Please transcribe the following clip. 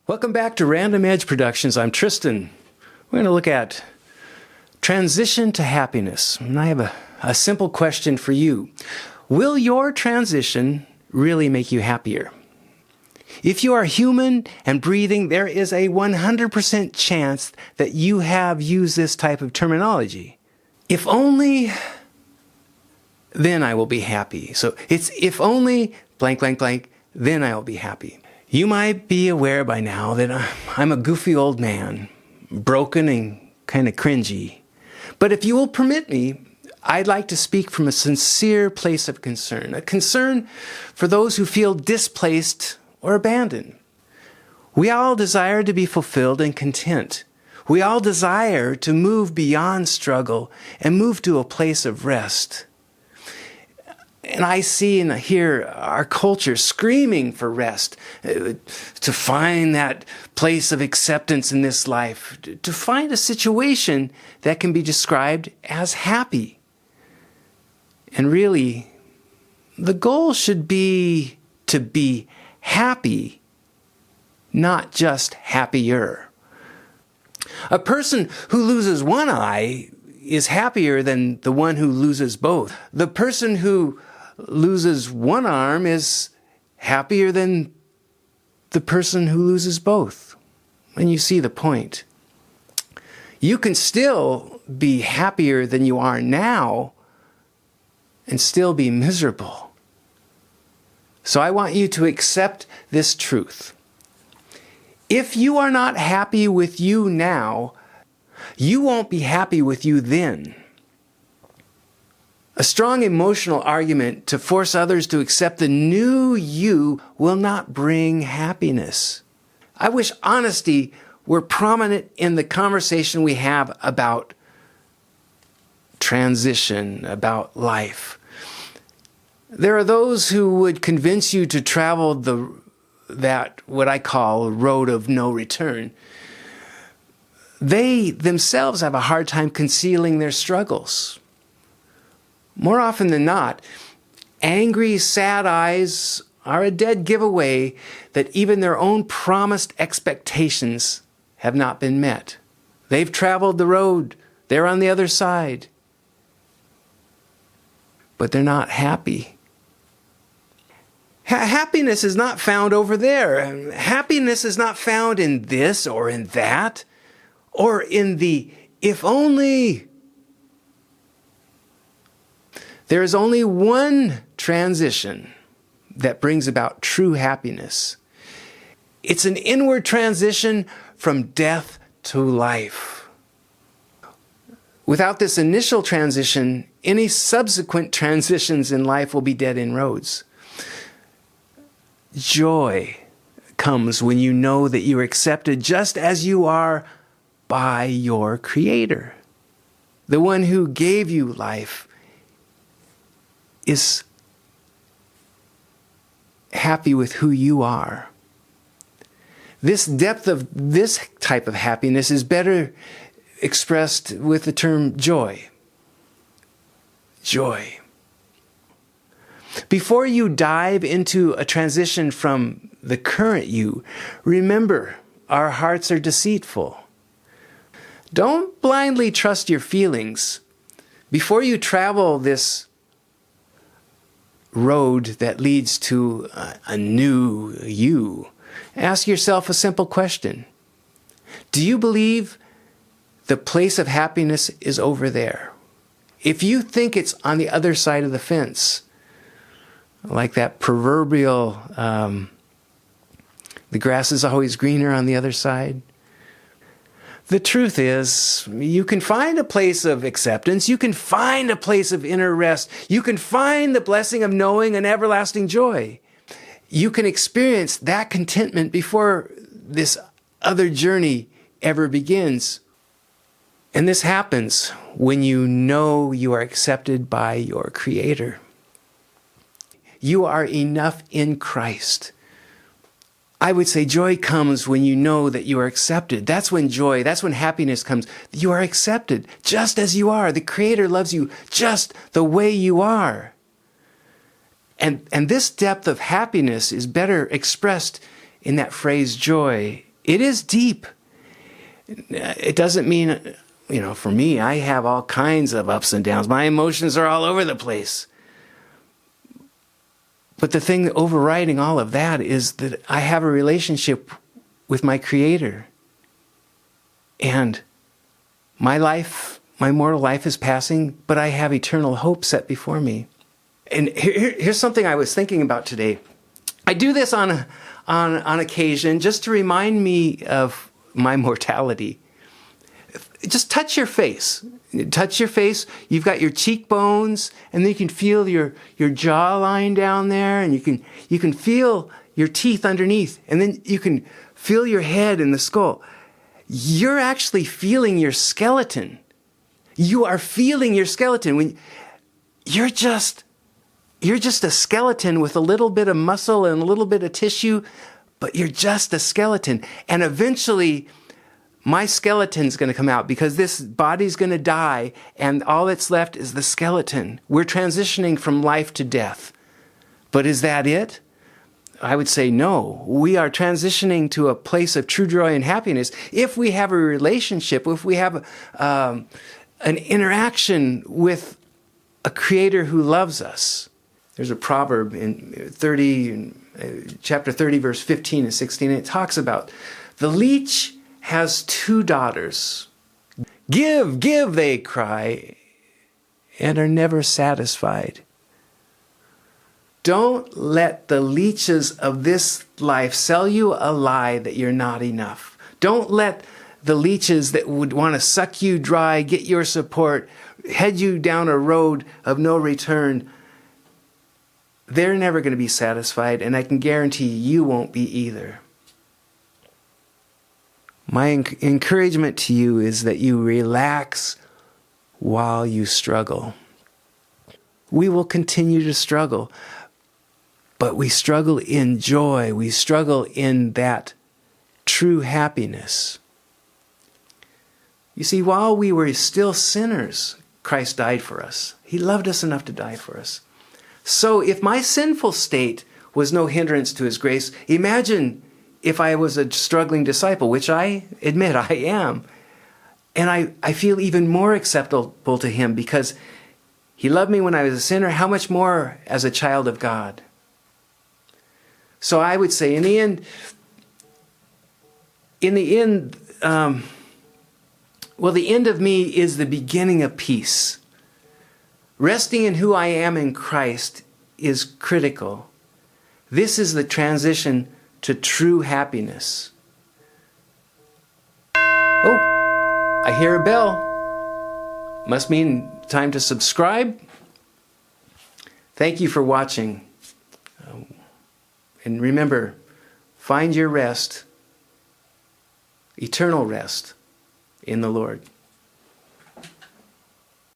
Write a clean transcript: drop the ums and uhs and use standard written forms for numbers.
Welcome back to Random Edge Productions. I'm Tristan. We're going to look at transition to happiness. And I have a simple question for you. Will your transition really make you happier? If you are human and breathing, there is a 100% chance that you have used this type of terminology. If only, then I will be happy. So it's if only blank, blank, blank, then I will be happy. You might be aware by now that I'm a goofy old man, broken and kind of cringy. But if you will permit me, I'd like to speak from a sincere place of concern, a concern for those who feel displaced or abandoned. We all desire to be fulfilled and content. We all desire to move beyond struggle and move to a place of rest. And I see and hear our culture screaming for rest, to find that place of acceptance in this life, to find a situation that can be described as happy. And really, the goal should be to be happy, not just happier. A person who loses one eye is happier than the one who loses both. The person who loses one arm is happier than the person who loses both. And you see the point. You can still be happier than you are now and still be miserable. So I want you to accept this truth. If you are not happy with you now, you won't be happy with you then. A strong emotional argument to force others to accept the new you will not bring happiness. I wish honesty were prominent in the conversation we have about transition, about life. There are those who would convince you to travel that what I call road of no return. They themselves have a hard time concealing their struggles. More often than not, angry, sad eyes are a dead giveaway that even their own promised expectations have not been met. They've traveled the road. They're on the other side. But they're not happy. Happiness is not found over there. Happiness is not found in this or in that, or in the if only. There is only one transition that brings about true happiness. It's an inward transition from death to life. Without this initial transition, any subsequent transitions in life will be dead end roads. Joy comes when you know that you are accepted just as you are by your Creator. The one who gave you life is happy with who you are. This depth of this type of happiness is better expressed with the term joy. Joy. Before you dive into a transition from the current you, remember, our hearts are deceitful. Don't blindly trust your feelings. Before you travel this road that leads to a new you, ask yourself a simple question. Do you believe the place of happiness is over there? If you think it's on the other side of the fence, like that proverbial, the grass is always greener on the other side. The truth is, you can find a place of acceptance. You can find a place of inner rest. You can find the blessing of knowing an everlasting joy. You can experience that contentment before this other journey ever begins. And this happens when you know you are accepted by your Creator. You are enough in Christ. I would say joy comes when you know that you are accepted. That's when happiness comes. You are accepted just as you are. The Creator loves you just the way you are. And this depth of happiness is better expressed in that phrase joy It is deep. It doesn't mean, for me, I have all kinds of ups and downs. My emotions are all over the place. But the thing overriding all of that is that I have a relationship with my Creator. And my life, my mortal life is passing, but I have eternal hope set before me. And here's something I was thinking about today. I do this on occasion just to remind me of my mortality. Just touch your face. Touch your face. You've got your cheekbones, and then you can feel your jawline down there, and you can feel your teeth underneath, and then you can feel your head and the skull. You're actually feeling your skeleton. You are feeling your skeleton when you're just a skeleton with a little bit of muscle and a little bit of tissue, but you're just a skeleton. And eventually, my skeleton's going to come out because this body's going to die, and all that's left is the skeleton. We're transitioning from life to death. But is that it? I would say no. We are transitioning to a place of true joy and happiness if we have a relationship, if we have an interaction with a Creator who loves us. There's a proverb in chapter 30, verse 15 and 16. It talks about the leech has two daughters. Give, give, they cry, and are never satisfied. Don't let the leeches of this life sell you a lie that you're not enough. Don't let the leeches that would want to suck you dry, get your support, head you down a road of no return. They're never going to be satisfied, and I can guarantee you won't be either. My encouragement to you is that you relax while you struggle. We will continue to struggle, but we struggle in joy. We struggle in that true happiness. You see, while we were still sinners, Christ died for us. He loved us enough to die for us. So if my sinful state was no hindrance to His grace, imagine if I was a struggling disciple, which I admit I am, and I feel even more acceptable to Him because He loved me when I was a sinner, how much more as a child of God? So I would say in the end, the end of me is the beginning of peace. Resting in who I am in Christ is critical. This is the transition to true happiness. Oh, I hear a bell. Must mean time to subscribe. Thank you for watching. And remember, find your rest, eternal rest, in the Lord.